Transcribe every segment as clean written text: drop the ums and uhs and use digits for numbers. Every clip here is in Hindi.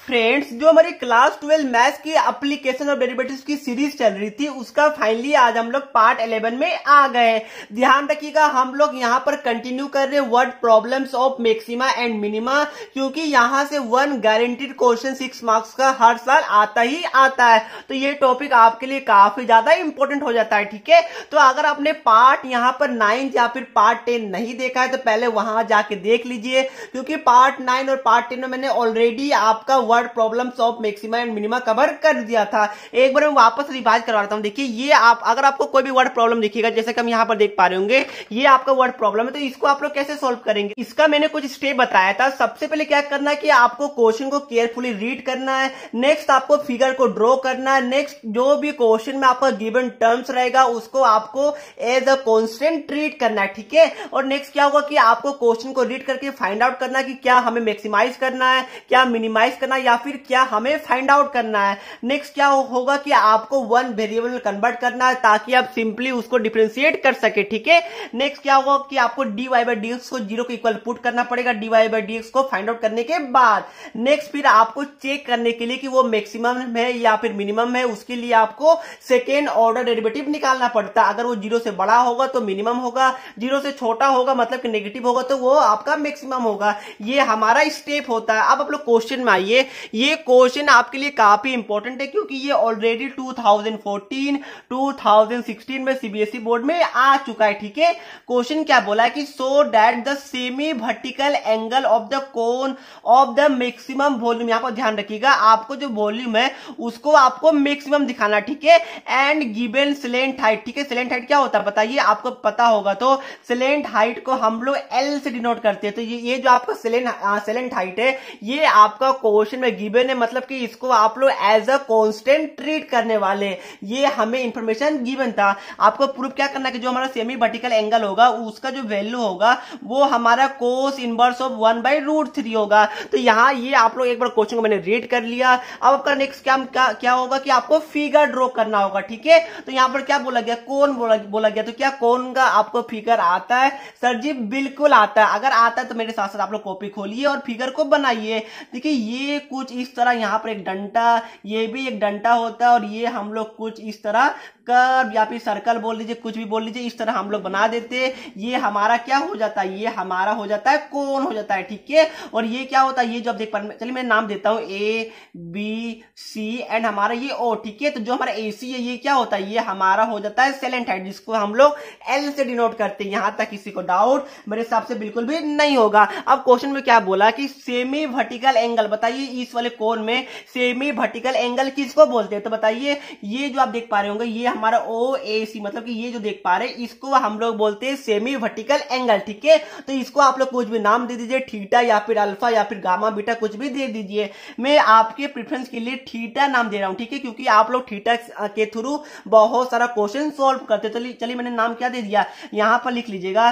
फ्रेंड्स, जो हमारी क्लास 12 मैथ्स की एप्लीकेशन और डेरिवेटिव्स की सीरीज चल रही थी उसका फाइनली आज हम लोग पार्ट 11 में आ गए। ध्यान रखिएगा, हम लोग यहाँ पर कंटिन्यू कर रहे हैं word problems of maxima and minima, क्योंकि यहाँ से वन गारंटीड क्वेश्चन 6 मार्क्स का हर साल आता ही आता है। तो ये टॉपिक आपके लिए काफी ज्यादा इंपॉर्टेंट हो जाता है। ठीक है, तो अगर आपने पार्ट यहाँ पर 9 या फिर पार्ट 10 नहीं देखा है तो पहले वहां जाके देख लीजिए, क्योंकि पार्ट 9 और पार्ट 10 में मैंने ऑलरेडी आपका word problems of maxima and minima cover कर दिया था। एक बार मैं वापस रिवाइज करवा देता हूं। देखिए, ये अगर आपको कोई भी वर्ड प्रॉब्लम दिखेगा, जैसे कि हम यहां पर देख पा रहे होंगे, ये आपका वर्ड प्रॉब्लम है, तो इसको आप लोग कैसे सॉल्व करेंगे, इसका मैंने कुछ स्टेप बताया था। सबसे पहले क्या करना है कि आपको क्वेश्चन को केयरफुली रीड करना है, नेक्स्ट आपको फिगर को ड्रॉ करना है, नेक्स्ट जो भी क्वेश्चन में आपका गिवन टर्म्स रहेगा उसको आपको एज अ कांस्टेंट ट्रीट करना है। ठीक है, और नेक्स्ट क्या होगा कि आपको क्वेश्चन को रीड करके फाइंड आउट करना है कि क्या हमें मैक्सिमाइज करना है, क्या मिनिमाइज करना है, या फिर क्या हमें फाइंड आउट करना है। नेक्स्ट क्या होगा कि आपको वन वेरिएबल में कन्वर्ट करना है ताकि आप सिंपली उसको डिफरेंशिएट कर सके। ठीक है, नेक्स्ट क्या होगा कि आपको dy by dx को 0 के इक्वल पुट करना पड़ेगा dy by dx को फाइंड आउट करने के बाद। नेक्स्ट फिर आपको चेक करने के लिए कि वो मैक्सिमम है या फिर मिनिमम है, उसके लिए आपको सेकेंड ऑर्डर डेरिवेटिव निकालना पड़ता है। अगर वो 0 से बड़ा होगा तो मिनिमम होगा, 0 से छोटा होगा मतलब कि नेगेटिव होगा तो वो आपका मैक्सिमम होगा। ये हमारा स्टेप होता है। अब आप लोग क्वेश्चन में आइए। ये क्वेश्चन आपके लिए काफी इंपॉर्टेंट है, क्योंकि ये ऑलरेडी 2014 2016 में सीबीएसई बोर्ड में आ चुका है। ठीक है, क्वेश्चन क्या बोला है कि so that the semi vertical angle of the cone of the maximum volume, यहां पर ध्यान रखिएगा, आपको जो वॉल्यूम है उसको आपको मैक्सिमम दिखाना। ठीक है, एंड गिवन स्लेंट हाइट। ठीक है, स्लेंट हाइट क्या होता है बताइए, आपको पता होगा तो स्लेंट हाइट को हम लोग एल से डिनोट करते हैं। तो ये जो आपका स्लेंट हाइट है ये आपका क्वेश्चन में गिवन है, मतलब कि इसको आप लोग एज अ कांस्टेंट ट्रीट करने वाले, ये हमें इंफॉर्मेशन गिवन था। आपको प्रूफ क्या करना है कि जो हमारा सेमी वर्टिकल एंगल होगा उसका जो वैल्यू होगा वो हमारा कोस इनवर्स ऑफ 1/√3 होगा। तो यहाँ ये आप लोग एक बार क्वेश्चन को मैंने रीड कर लिया। अब आपका नेक्स्ट क्या होगा कि आपको फिगर ड्रॉ करना होगा। ठीक है, तो यहाँ पर क्या बोला गया, कोन बोला गया। तो क्या कोन का आपको फिगर आता है? सर जी बिल्कुल आता है। अगर आता है तो मेरे साथ साथ आप लोग कॉपी खोलिए और फिगर को बनाइए। देखिए, ये कुछ इस तरह, यहाँ पर एक डंडा, ये भी एक डंडा होता है, और ये हम लोग कुछ इस तरह कर्व या फिर सर्कल बोल लीजिए, कुछ भी बोल लीजिए, इस तरह हम लोग बना देते हैं। ये हमारा क्या हो जाता है, ये हमारा हो जाता है कोन हो जाता है। ठीक है, और ये क्या होता है, ये जो आप देख पा रहे हैं, चलिए मैं नाम देता हूं ए बी सी एंड हमारा ये ओ। ठीक है, तो जो हमारा ए सी है ये क्या होता है, ये हमारा हो जाता है सेलेंट हाइट, जिसको हम लोग एल से डिनोट करते हैं। यहां तक किसी को डाउट मेरे हिसाब से बिल्कुल भी नहीं होगा। अब क्वेश्चन में क्या बोला कि सेमी वर्टिकल एंगल, बताइए इस वाले कोन में सेमी वर्टिकल एंगल किसको बोलते हैं। तो बताइए, ये जो आप देख पा रहे होंगे ये हमारा ओ ए सी, मतलब कि ये जो देख पा रहे हैं इसको हम लोग बोलते हैं सेमी वर्टिकल एंगल। ठीक है, तो इसको आप लोग कुछ भी नाम दे दीजिए, थीटा या फिर अल्फा या फिर गामा बीटा, कुछ भी दे दीजिए। मैं आपके प्रेफरेंस के लिए थीटा नाम दे रहा हूं। ठीक है, क्योंकि आप लोग थीटा के थ्रू बहुत सारा क्वेश्चन सॉल्व करते। चलिए मैंने नाम क्या दे दिया, यहां पर लिख लीजिएगा,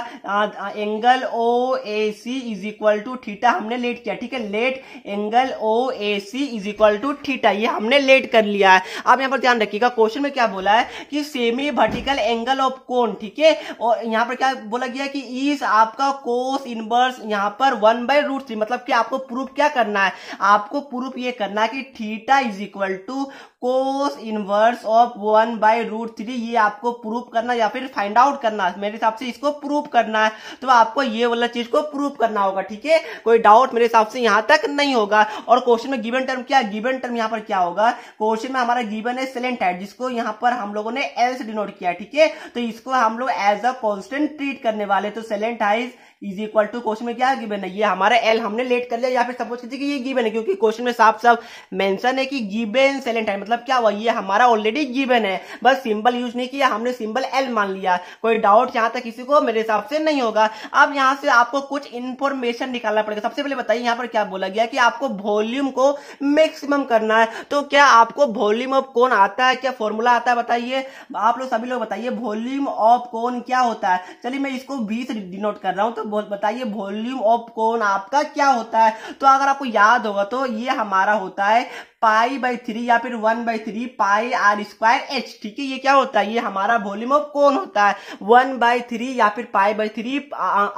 angle O A C is equal to theta हमने लेट किया। ठीक है, let angle O A C is equal to theta, ये हमने लेट कर लिया है। अब यहां पर ध्यान रखिएगा, क्वेश्चन में क्या बोला है कि semi vertical angle of cone. ठीक है, और यहां पर क्या बोला गया कि इस आपका कोस इनवर्स यहां पर 1/√3, मतलब कि आपको प्रूफ क्या करना है, आपको प्रूफ ये करना है कि theta is equal to cos inverse of 1/√3, ये आपको प्रूफ करना या फिर फाइंड आउट करना है। मेरे हिसाब से इसको प्रूफ करना है, तो आपको ये वाला चीज को प्रूफ करना होगा। ठीक है, कोई डाउट मेरे हिसाब से यहां तक नहीं होगा। और क्वेश्चन में गिवन टर्म क्या, गिवन टर्म यहां पर क्या होगा, क्वेश्चन में हमारा गिवन है सेलेंट हाइट, जिसको यहां पर हम लोगों ने एल से डिनोट किया। ठीक है, तो इसको हम लोग एज अ कांस्टेंट ट्रीट करने वाले। तो slant height is equal to, question में क्या गिवन है, ये हमारा एल हमने लेट कर लिया, या फिर सपोज कीजिए कि ये गिवन है, क्योंकि क्वेश्चन में साफ साफ मेंशन है कि गिवन सेलेंट हाइट, मतलब क्या हुआ, ये हमारा ऑलरेडी गिवन है, बस सिंबल यूज नहीं किया, हमने सिंबल एल मान लिया। कोई डाउट यहां तक किसी को मेरे हिसाब से नहीं होगा। अब यहां से आपको कुछ इंफॉर्मेशन निकालना पड़ेगा। सबसे पहले बताइए यहां पर क्या बोला गया कि आपको वॉल्यूम को मैक्सिमम करना है। तो क्या आपको वॉल्यूम ऑफ कोन आता है, क्या फॉर्मूला आता है बताइए, आप लोग सभी लोग बताइए वॉल्यूम ऑफ कोन क्या होता है। चलिए मैं इसको V से डिनोट कर रहा हूं, तो बताइए वॉल्यूम ऑफ कोन आपका क्या होता है। तो अगर आपको याद होगा तो ये हमारा होता है π/3 या फिर 1/3 πr²h। ठीक है, ये क्या होता है, ये हमारा वॉल्यूम ऑफ कोन होता है 1/3 या फिर π/3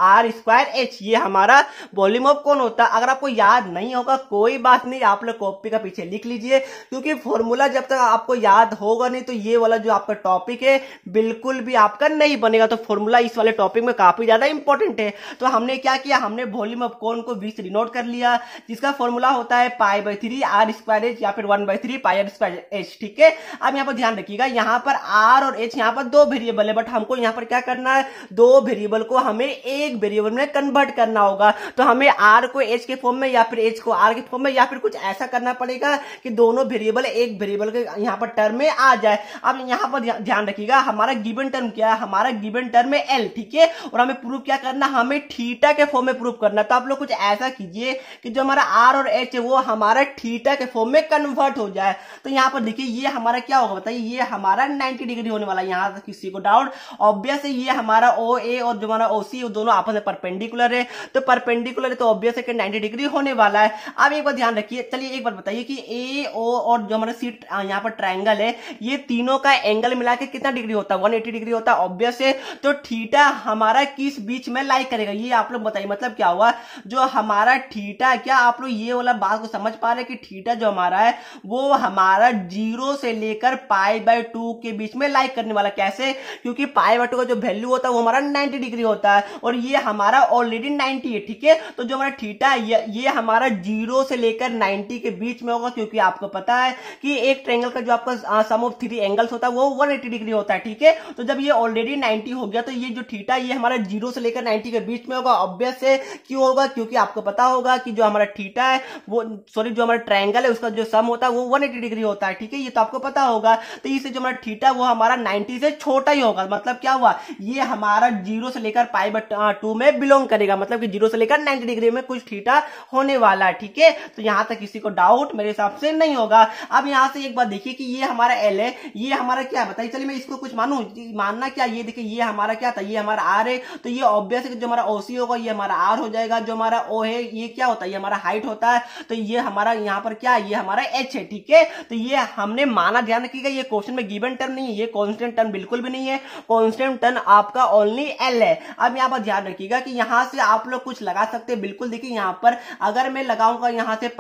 r²h, ये हमारा वॉल्यूम ऑफ कोन होता है। अगर आपको याद नहीं होगा कोई बात नहीं, आप लोग कॉपी का पीछे लिख लीजिए, क्योंकि फॉर्मूला जब तक आपको याद होगा नहीं तो ये वाला जो आपका टॉपिक है बिल्कुल भी आपका नहीं बनेगा। तो फॉर्मूला इस वाले टॉपिक में काफी ज्यादा इंपॉर्टेंट है। तो हमने क्या किया, हमने वॉल्यूम ऑफ कोन को 20 डिनोट कर लिया, जिसका फॉर्मूला होता है π/3 r² या फिर 1/3 πr²h। ठीक है, अब यहाँ पर ध्यान रखिएगा, यहाँ पर r और h यहाँ पर दो वेरिएबल है, बट हमको यहाँ पर क्या करना है, दो वेरिएबल को हमें एक वेरिएबल में कन्वर्ट करना होगा। तो हमें r को h के फॉर्म में या फिर h को r के फॉर्म में या फिर कुछ ऐसा करना पड़ेगा कि दोनों वेरिएबल एक वेरिएबल के यहाँ पर टर्म में आ जाए। अब यहाँ पर ध्यान रखिएगा, हमारा गिवन टर्म क्या है, हमारा गिवन टर्म है l। ठीक है, और हमें प्रूफ क्या करना, हमें थीटा के फॉर्म में प्रूफ करना। तो आप लोग कुछ ऐसा कीजिए कि जो हमारा r और h है वो हमारा थीटा के फॉर्म में कन्वर्ट हो जाए। तो यहाँ पर देखिए ये हमारा क्या होगा बताइए, ये हमारा 90 डिग्री होने वाला है। यहाँ तक किसी को डाउट, ऑब्वियस है ये हमारा OA और जो हमारा OC वो दोनों आपस में परपेंडिकुलर है, तो परपेंडिकुलर है तो ऑब्वियस है कि 90 डिग्री होने वाला है। अब एक बार ध्यान रखिए, चलिए एक बार बताइए कि AO और जो हमारा सी यहाँ पर ट्राइंगल है, ये तीनों का एंगल मिला के कितना डिग्री होता है, 180 डिग्री होता है ऑब्वियस है। तो थीटा हमारा किस बीच में लाई करेगा, ये आप लोग बताइए। मतलब क्या हुआ, जो हमारा थीटा, क्या आप लोग ये वाला बात को समझ पा रहे हैं कि थीटा जो हमारा है वो हमारा 0 से लेकर π/2 के बीच में लाई करने वाला। कैसे, क्योंकि π/2 का जो वैल्यू होता है वो हमारा 90 डिग्री होता है और ये हमारा ऑलरेडी 90 है। ठीक है, तो जो हमारा थीटा ये हमारा 0 से लेकर 90 के बीच में होगा, क्योंकि आपको पता है कि एक ट्रायंगल का जो आपका सम ऑफ 3 एंगल्स होता है वो 180 डिग्री होता है। ठीक है, तो जब ये ऑलरेडी 90 हो गया तो ये जो थीटा ये हमारा 0 से लेकर 90 के बीच में होगा। ऑब्वियस है क्यों होगा, क्योंकि आपको पता होगा कि जो हमारा थीटा है वो जो हमारा ट्रायंगल है उसका जो सम होता है वो 180 डिग्री होता है। ठीक है, ये तो आपको पता होगा। तो इससे जो हमारा थीटा वो हमारा 90 से छोटा ही होगा। मतलब क्या हुआ, ये हमारा 0 से लेकर π/2 में बिलोंग करेगा, मतलब कि 0 से लेकर 90 डिग्री में कुछ थीटा होने वाला है। ठीक है, तो यहां तक किसी को डाउट मेरे हिसाब से नहीं होगा। अब यहां से एक बात देखिए कि ये हमारा L है, ये हमारा क्या है बताइए। चलिए मैं इसको कुछ मानना क्या, ये देखिए ये हमारा क्या था, ये हमारा R है, तो ये ऑब्वियस है कि जो हमारा OC होगा ये हमारा R हो जाएगा। जो हमारा O है ये क्या होता है, ये हमारा हाइट होता है, तो ये हमारा यहाँ पर क्या है, ये हमारा H है। ठीक है, तो ये हमने माना, ध्यान रखिएगा ये क्वेश्चन में गिवन टर्म नहीं है, ये कांस्टेंट टर्म बिल्कुल भी नहीं है, कांस्टेंट टर्म आपका ओनली L है। अब यहाँ पर ध्यान रखिएगा कि यहाँ से आप लोग कुछ लगा सकते हैं। बिल्कुल देखिए यहाँ पर अगर मैं लगाऊंगा यहाँ से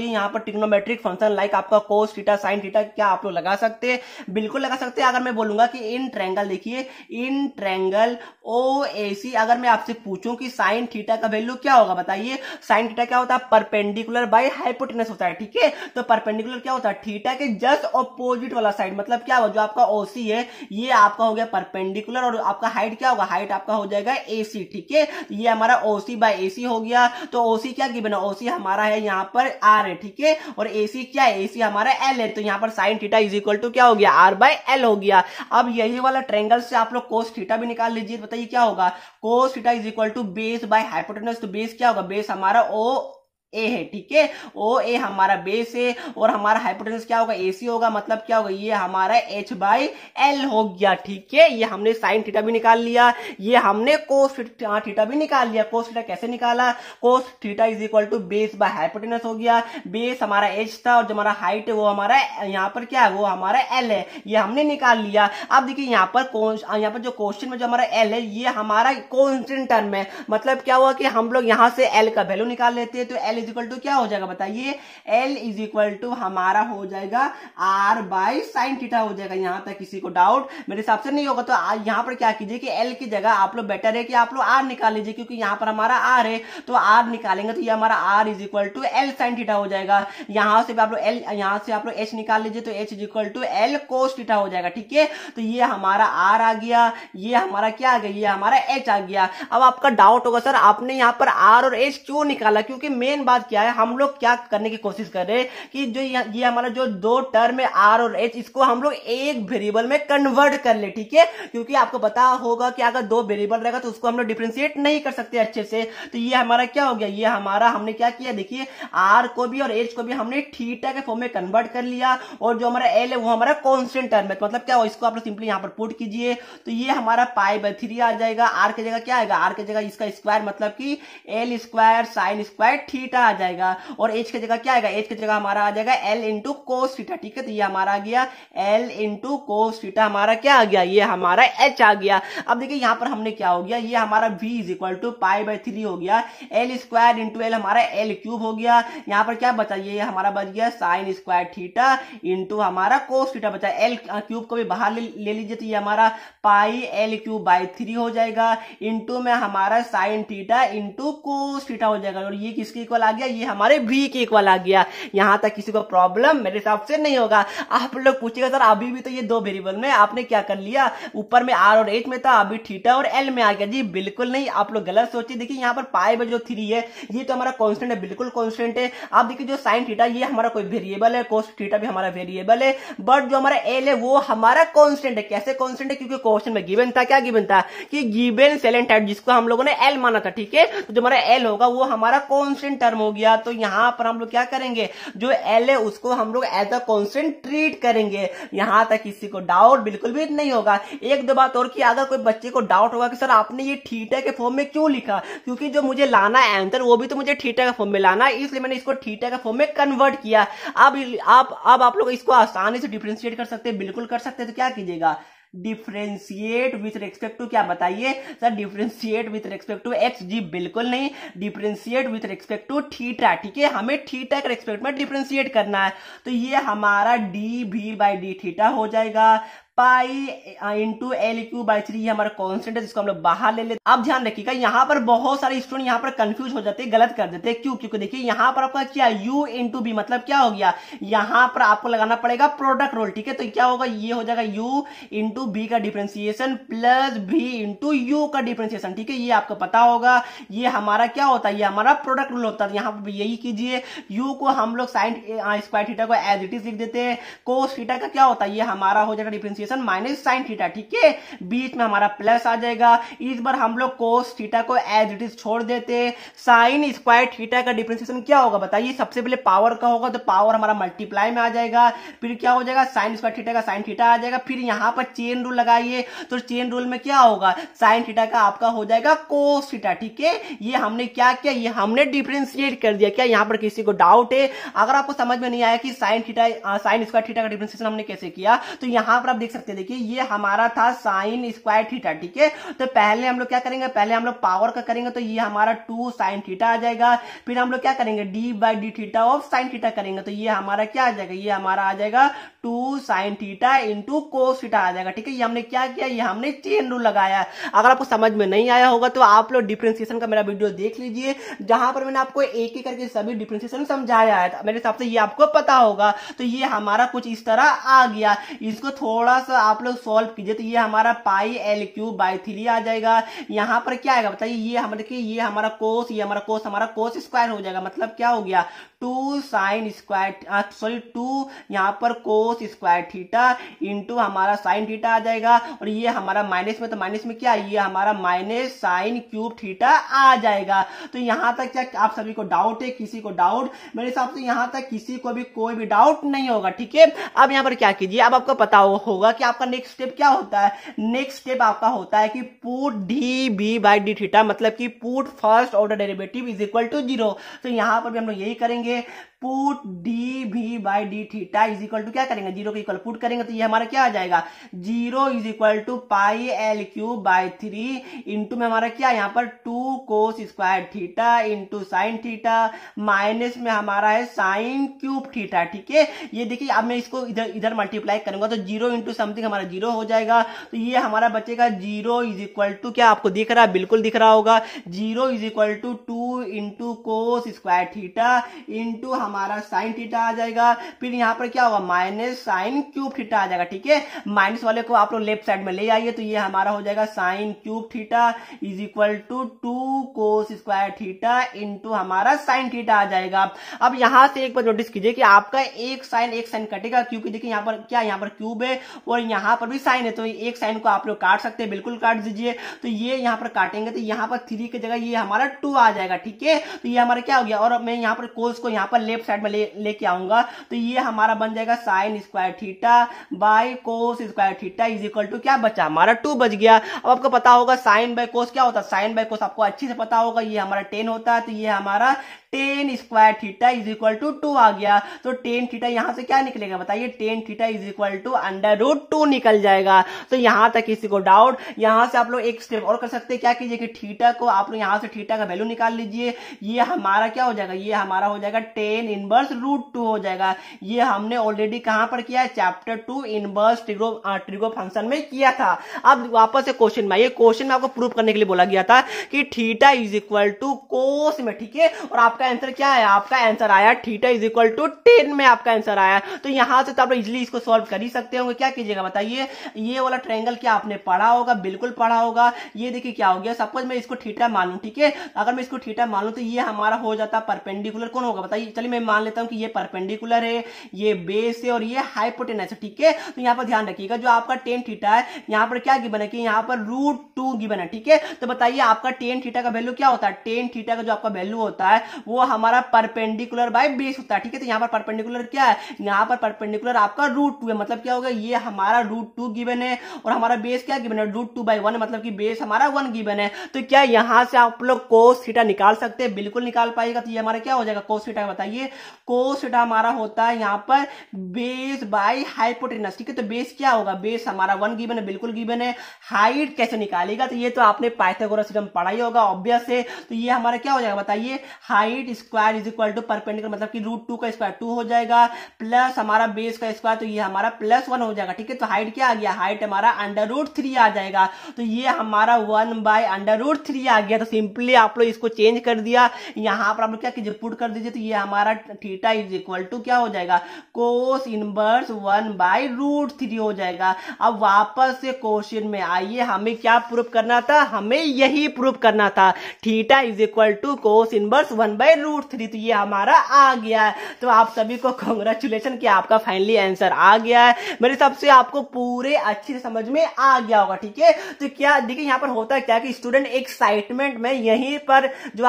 यहाँ पर ट्रिग्नोमेट्रिक फंक्शन लाइक आपका कोस थीटा साइन थीटा, क्या आप लोग लगा सकते हैं, बिल्कुल लगा सकते हैं। अगर मैं बोलूंगा कि इन ट्रायंगल, देखिए इन ट्रायंगल OAC, अगर मैं आपसे पूछूं कि साइन थीटा का वैल्यू क्या होगा बताइए। साइन थीटा क्या होता है, परपेंडिकुलर बाय हाइपोटेनस होता है। ठीक है, तो परपेंडिकुलर क्या होता है, थीटा के जस्ट ऑपोजिट वाला साइड। मतलब क्या होगा, जो आपका OC है ये आपका हो गया परपेंडिकुलर और आपका हाइट क्या होगा, हाइट आपका हो जाएगा AC। ठीक है, ये हमारा OC/AC हो गया। तो OC क्या गिवन है, OC हमारा है यहाँ पर R है। ठीक है, और AC क्या है, AC हमारा L है। तो यहाँ पर sine theta is equal to क्या हो गया, R/L हो गया। अब यही वाला ट्रायंगल से आप लोग कोस थीटा भी निकाल लीजिए। बताइए क्या होगा, cos theta is equal to base by hypotenuse. तो बेस क्या होगा, बेस हमारा OA है। ठीक है, OA हमारा बेस है और हमारा हाइपोटेनस क्या होगा, AC होगा। मतलब क्या होगा, ये हमारा H/L हो गया। ठीक है, ये हमने साइन थीटा भी निकाल लिया, ये हमने कोस थीटा भी निकाल लिया। कोस थीटा कैसे निकाला, cos theta is equal to base by hypotenuse हो गया। बेस हमारा H था और जो हमारा हाइट है वो हमारा यहाँ पर क्या है, वो हमारा L है, ये हमने निकाल लिया। अब देखिए यहाँ पर जो क्वेश्चन में जो हमारा L है ये हमारा कांस्टेंट टर्म है। मतलब क्या हुआ कि हम लोग यहाँ से L का वैल्यू निकाल लेते हैं। तो L इज इक्वल टू क्या हो जाएगा बताइए, L इज इक्वल टू हमारा हो जाएगा R/sin थीटा हो जाएगा। यहां तक किसी को डाउट मेरे हिसाब से नहीं होगा। तो यहां पर क्या कीजिए कि L की जगह आप लोग बेटर है कि आप लोग R निकाल लीजिए, क्योंकि यहां पर हमारा R है। तो R निकालेंगे तो ये हमारा R is equal to L sin theta हो जाएगा। यहां से आप लोग यहां से आप लोग H निकाल लीजिए, तो H is equal to L cos theta हो जाएगा। ठीक है, तो ये हमारा R आ गया, ये हमारा क्या आ गया, ये हमारा H आ गया। अब आपका डाउट होगा सर आपने यहाँ पर R और H क्यों निकाला, क्योंकि मेन बाद क्या है, हम लोग क्या करने की कोशिश कर रहे हैं कि जो ये हमारा जो दो टर्म है आर और एच, इसको हम लोग एक वेरिएबल में कन्वर्ट कर ले, ठीक है। क्योंकि आपको पता होगा कि अगर दो वेरिएबल रहेगा तो उसको हम लोग डिफरेंशिएट नहीं कर सकते अच्छे से। तो ये हमारा क्या हो गया, ये हमारा हमने क्या किया, देखिए आर को भी और एच को भी हमने थीटा के फॉर्म में कन्वर्ट कर लिया, और जो हमारा एल है वो हमारा कांस्टेंट टर्म है। मतलब क्या हो, इसको आप लोग सिंपली यहां पर पुट कीजिए, तो ये हमारा π/3 आ जाएगा। आर की जगह क्या आएगा, आर की जगह इसका स्क्वायर मतलब कि L square sine square theta आ जाएगा, और एच की जगह क्या आएगा, एच की जगह हमारा आ जाएगा एल इंटू कोस थीटा, ठीक है। तो ये हमारा आ गया एल इंटू कोस थीटा, हमारा क्या आ गया, ये हमारा एच आ गया। अब देखिए यहां पर हमने क्या हो गया, ये हमारा v इज इक्वल टू π/3 हो गया, एल स्क्वायर इंटू एल हमारा एल क्यूब हो गया। यहां पर क्या बचा, ये हमारा बच गया साइन स्क्वायर थीटा इंटू हमारा कोस थीटा बचा, एल क्यूब को भी बाहर ले लीजिए, तो ये हमारा पाई एल क्यूब बाई 3 हो जाएगा, इंटू में हमारा sine theta into cos theta हो जाएगा, और ये किसके इक्वल आ गया, ये हमारे v के इक्वल आ गया। यहां तक किसी को प्रॉब्लम मेरे हिसाब से नहीं होगा। आप लोग पूछेगा सर अभी भी तो ये दो वेरिएबल में आपने क्या कर लिया, ऊपर में आर और एच में था, अभी थीटा और एल में आ गया। जी बिल्कुल नहीं, आप लोग गलत सोचिए। देखिए यहाँ पर पाई में जो 3 है ये तो हमारा कांस्टेंट है, बिल्कुल कांस्टेंट है। आप देखिए जो साइन थीटा ये हमारा कोई वेरिएबल है, कोस थीटा भी हमारा वेरिएबल है, बट जो हमारा एल है वो हमारा कांस्टेंट है। कैसे कांस्टेंट है, क्योंकि क्वेश्चन में गिवन था, क्या गिवन था कि गिवन सेलेंट टाइप जिसको हम लोगों ने एल माना था, ठीक है। तो जो हमारा एल होगा वो हमारा कांस्टेंट टर्म हो गया। तो यहां पर हम लोग क्या करेंगे, जो एल है उसको हम लोग एज अ कांस्टेंट ट्रीट करेंगे। यहां तक किसी को डाउट बिल्कुल भी नहीं होगा। एक दो बात और कि अगर कोई बच्चे को डाउट होगा कि सर आपने ये थीटा के फॉर्म में क्यों लिखा, क्योंकि जो मुझे लाना है आंसर वो भी तो मुझे थीटा के फॉर्म में लाना है, इसलिए मैंने इसको थीटा के फॉर्म में कन्वर्ट किया। अब आप लोग इसको आसानी से डिफरेंशिएट कर सकते हैं, बिल्कुल कर सकते हैं। तो क्या कीजिएगा, डिफरेंशिएट विथ रेस्पेक्ट टू, क्या बताइए sir, differentiate with respect to X. जी बिल्कुल नहीं, differentiate with respect to theta, ठीक है। हमें थीटा के रेस्पेक्ट में डिफरेंशिएट करना है। तो ये हमारा D V by D theta हो जाएगा, pi into L cube by 3 हमारा कांस्टेंट है, जिसको हम लोग बाहर ले लेते। अब ध्यान रखिएगा, यहाँ पर बहुत सारे स्टूडेंट यहाँ पर कंफ्यूज हो जाते हैं, गलत कर देते हैं। क्यों, क्योंकि देखिए यहाँ पर आपका क्या u इंटू बी, मतलब क्या हो गया, यहाँ पर आपको लगाना पड़ेगा प्रोडक्ट रूल, ठीक है। तो क्या होगा, ये हो जाएगा u इंटू बी का differentiation plus v into you का डिफरेंशिएशन, ठीक है। ये आपको पता होगा, ये हमारा क्या होता है, ये हमारा प्रोडक्ट रूल होता है। यहाँ पर यही कीजिए, u को हम लोग साइन स्क्वायर थीटा को एज इट इज लिख देते हैं, कोस थीटा का क्या होता है, ये हमारा हो जाएगा डिफरेंशिएशन माइनस साइन थीटा, ठीक है। बीच में हमारा प्लस आ जाएगा। इस बार हम लोग कोस थीटा को एज इट इज छोड़ देते। साइन स्क्वायर थीटा का डिफरेंशिएशन क्या होगा बताइए, सबसे पहले पावर का होगा, तो पावर हमारा मल्टीप्लाई में आ जाएगा, फिर क्या हो जाएगा साइन स्क्वायर थीटा का साइन थीटा आ जाएगा। फिर यहां पर चेन रूल लगाइए, तो चेन रूल में क्या होगा, साइन थीटा का आपका हो जाएगा कोस थीटा, ठीक है। ये हमने क्या किया, ये हमने डिफरेंशिएट कर दिया। क्या यहाँ पर किसी को डाउट है, अगर आपको समझ में नहीं आया कि साइन स्क्वायर थीटा का डिफरेंशिएशन हमने कैसे किया, तो यहां पर आप देख सकते हैं, देखिए ये हमारा था साइन स्क्वायर थीटा, ठीक है। तो पहले हम लोग क्या करेंगे, पहले हम लोग पावर का करेंगे, तो ये हमारा 2 साइन थीटा आ जाएगा। फिर हम लोग क्या करेंगे, D by D theta of sine theta करेंगे, तो ये हमारा क्या आ जाएगा, ये हमारा आ जाएगा 2 sine theta into cos theta आ जाएगा, ठीक है। ये हमने क्या किया, ये हमने चेन रूल लगाया। अगर आपको समझ में नहीं आया होगा तो आप लोग डिफरेंशिएशन का मेरा वीडियो देख लीजिए, जहां पर मैंने आपको एक एक करके सभी डिफरेंशिएशन समझाया है। मेरे हिसाब से ये आपको पता होगा। तो ये हमारा कुछ इस तरह आ गया, इसको थोड़ा सा आप लोग सॉल्व कीजिए, तो ये हमारा पाई एल क्यूब बाई 3 आ जाएगा। यहां पर क्या आएगा बताइए, ये हम देखिए, ये हमारा कोस, ये हमारा कोस स्क्वायर हो जाएगा। मतलब क्या हो गया, 2 साइन स्क्वायर 2 यहाँ पर कोस स्क्वायर थीटा इंटू हमारा साइन थीटा आ जाएगा, और ये हमारा माइनस में, तो माइनस में क्या, ये हमारा माइनस साइन क्यूब थीटा आ जाएगा। तो यहां तक क्या आप सभी को डाउट है, किसी को डाउट, मेरे हिसाब से यहां तक किसी को भी कोई भी डाउट नहीं होगा, ठीक है। अब यहाँ पर क्या कीजिए, अब आपको पता होगा कि आपका नेक्स्ट स्टेप क्या होता है। नेक्स्ट स्टेप आपका होता है कि put D B by D theta, मतलब कि put first order derivative is equal to 0। तो यहां पर भी हम लोग यही करेंगे, put D V by D theta is equal to क्या करेंगे, 0 के इक्वल पुट करेंगे, तो ये हमारा क्या आ जाएगा, 0 is equal to pi L cube by 3 into में हमारा क्या, यहाँ पर 2 cos square theta into sine theta, minus में हमारा है साइन क्यूब थीटा, ठीक है। ये देखिए अब मैं इसको इधर मल्टीप्लाई करूंगा, तो 0 इंटू समथिंग हमारा 0 हो जाएगा। तो ये हमारा बचेगा 0 इज इक्वल टू, क्या आपको दिख रहा है, बिल्कुल दिख रहा होगा, 0 is equal to 2 into cos square theta into हमारा साइन थीटा आ जाएगा, फिर यहाँ पर क्या होगा माइनस साइन क्यूब थीटा आ जाएगा। ठीक है, माइनस वाले को आप लोग लेफ्ट साइड में ले आइए, तो ये हमारा हो जाएगा sine cube theta is equal to 2 cos square theta into हमारा साइन थीटा आ जाएगा। अब यहां से एक बार नोटिस कीजिए कि आपका एक साइन कटेगा, क्योंकि देखिए यहाँ पर क्या, यहाँ पर क्यूब है और यहाँ पर भी साइन है, तो एक साइन को आप लोग काट सकते हैं, बिल्कुल काट दीजिए। तो ये यहाँ पर काटेंगे तो यहाँ पर 3 की जगह ये हमारा 2 आ जाएगा। ठीक है, तो ये हमारा क्या हो गया, और मैं यहाँ पर कोस को यहाँ पर लेफ्ट साइड में लेके आऊंगा, तो ये हमारा बन जाएगा sine square theta by cos square theta is equal to क्या बचा, हमारा 2 बच गया। अब आपको पता होगा साइन बाय कोस क्या होता है, साइन बाय कोस आपको अच्छे से पता होगा, ये हमारा 10 होता है, तो ये हमारा 10 square theta is equal to 2 आ गया। तो 10 थीटा यहां से क्या निकलेगा बताइए, 10 theta is equal to under root 2 निकल जाएगा। तो यहां तक किसी को डाउट, यहां से आप लोग एक स्टेप और कर सकते हैं, क्या कीजिए कि थीटा को आप लोग यहां से थीटा का वैल्यू निकाल लीजिए, ये हमारा क्या हो जाएगा, ये हमारा हो जाएगा 10 इनवर्स रूट 2 हो जाएगा। ये हमने ऑलरेडी कहां पर किया है, चैप्टर 2 इनवर्स ट्रिगो फंक्शन में किया था। अब वापस से क्वेश्चन में आइए, क्वेश्चन में आपको प्रूव करने के लिए बोला गया था कि थीटा इज इक्वल टू कोस में। ठीक है, और आपका आंसर क्या है, आपका आंसर आया थीटा इज इक्वल टू 10 में आपका आंसर आया। तो यहां से तो आप लोग इजिली इसको सॉल्व कर ही सकते होंगे। क्या कीजिएगा बताइए, ये वाला ट्रायंगल क्या आपने पढ़ा होगा, बिल्कुल पढ़ा होगा। ये देखिए क्या हो गया, सपोज मैं इसको थीटा मान लूं, ठीक है, अगर मैं इसको थीटा मान लूं तो ये हमारा हो जाता परपेंडिकुलर, कौन होगा बताइए, चलिए मैं मान लेता हूं कि ये परपेंडिकुलर है, ये बेस है और ये हाइपोटेनस है। ठीक है, तो यहाँ पर ध्यान रखिएगा, जो आपका 10 थीटा है यहाँ पर क्या गिवन है कि यहाँ पर रूट 2 गिवन है। ठीक है, तो बताइए आपका 10 थीटा का वैल्यू क्या होता है, 10 थीटा का जो आपका वैल्यू होता है वो हमारा परपेंडिकुलर बाय बेस होता है। ठीक है, तो यहाँ पर परपेंडिकुलर क्या है, यहाँ पर परपेंडिकुलर आपका रूट 2 है, मतलब क्या होगा, ये हमारा रूट 2 गिवन है और हमारा बेस क्या गिवन है, रूट 2 बाय 1, मतलब कि बेस हमारा 1 गिवन है। तो क्या यहाँ से आप लोग कोस थीटा निकाल सकते हैं, बिल्कुल निकाल पाएगा। तो ये हमारा क्या हो जाएगा कोस थीटा, बताइए कोस थीटा हमारा होता है यहाँ पर बेस बाय हाइपोटेनस। ठीक है, तो बेस क्या होगा, बेस हमारा 1 गिवन है, बिल्कुल गिवन है। हाइट कैसे निकालेगा, तो ये तो आपने पाइथागोरस थ्योरम पढ़ा ही होगा ऑब्वियस है। तो ये हमारा क्या हो जाएगा बताइए, height square is equal to perpendicular, मतलब कि रूट 2 का स्क्वायर 2 हो जाएगा, प्लस हमारा बेस का स्क्वायर, तो ये हमारा प्लस 1 हो जाएगा। ठीक है, तो हाइट क्या आ गया, हाइट हमारा अंडर रूट 3 आ जाएगा। तो ये हमारा 1 बाय अंडर रूट 3 आ गया। तो सिंपली आप लोग इसको चेंज कर दिया, यहां पर आप लोग क्या कीजिए पुट कर दीजिए, तो ये हमारा थीटा इज इक्वल टू क्या हो जाएगा, कोस इनवर्स 1 बाय रूट 3 हो जाएगा। अब वापस से क्वेश्चन में आइए, हमें क्या प्रूव करना था, हमें यही प्रूव करना था, theta is equal to cos inverse 1 by root 3। तो ये हमारा आ गया है। तो आप सभी को कांग्रेचुलेशन कि आपका फाइनली आंसर आ गया है। मेरे हिसाब से आपको पूरे अच्छे से समझ में आ गया होगा। ठीक है, तो क्या देखिए यहाँ पर होता है क्या कि स्टूडेंट एक्साइटमेंट में यहीं पर जो